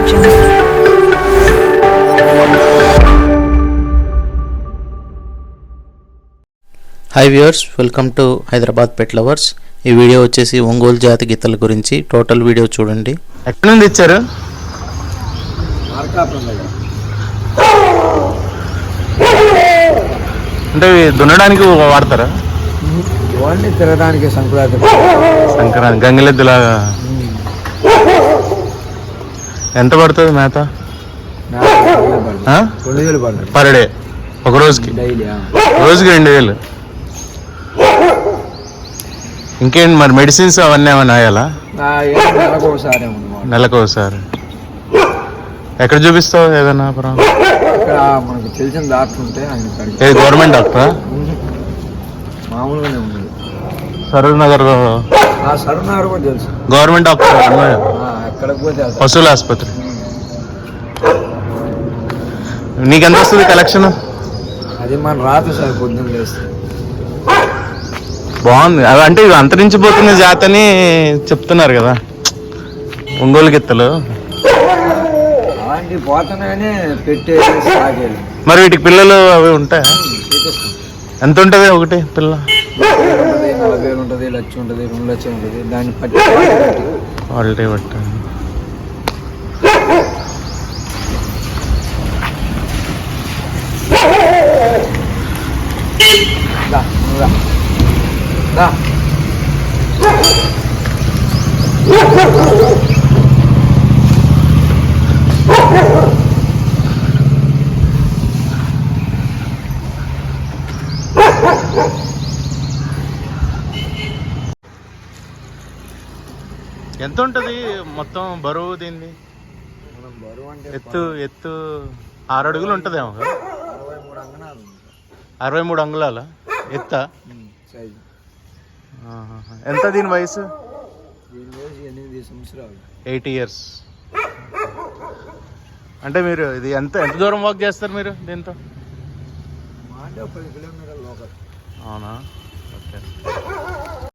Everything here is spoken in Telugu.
Hi viewers, welcome to Hyderabad pet lovers. ఈ వీడియో వచ్చేసి ఒంగోలు జాతి గీతల గురించి టోటల్ వీడియో చూడండి. ఎక్కడి నుండి ఇచ్చారు? అంటే దున్నడానికి వాడతారా? ఓన్లీ తిరగడానికి సంక్రాంతి గంగిలెద్దులాగా. ఎంత పడుతుంది మేత? 2000 పడుతుంది పర్ డే, ఒక రోజుకి. రోజుకి 2000. ఇంకేంటి మరి మెడిసిన్స్ అవన్నీ ఏమైనా వేయాలా? నెలకు ఒకసారి. ఎక్కడ చూపిస్తావు? ఏదైనా మనకు తెలిసిన డాక్టర్ ఉంటే గవర్నమెంట్ డాక్టరా? మామూలుగానే ఉండదు. సరూర్ నగర్ కూడా తెలుసు. గవర్నమెంట్ డాక్టర్ ఎక్కడికి పోతే పశువుల ఆసుపత్రి. నీకెంత వస్తుంది కలెక్షన్? అది మన రాదు సార్, పొద్దున్న లేస్తే. బాగుంది. అంటే ఇవి అంతరించిపోతున్న జాతి అని చెప్తున్నారు కదా ఒంగోలు గిత్తలు. అలాంటి పోతున్నాయని పెట్టే. మరి వీటికి పిల్లలు అవి ఉంటాయా? ఎంత ఉంటుంది ఒకటి పిల్ల? 40,000 ఉంటుంది, 1,00,000 ఉంటుంది, 2,00,000 ఉంటుంది. దాన్ని పట్టి క్వాలిటీ బట్టి. ఎంత ఉంటుంది మొత్తం బరువు దీన్ని? ఎత్తు 6 అడుగులు ఉంటుందేమో. 63 అంగుళాల ఎత్త. ఎంత దీని వయసు? 8 సంవత్సరాలు. 8 years. అంటే మీరు ఇది ఎంత దూరం వాక్ చేస్తారు మీరు దీంతో? 10 కిలోమీటర్ల లోపల. అవునా? ఓకే.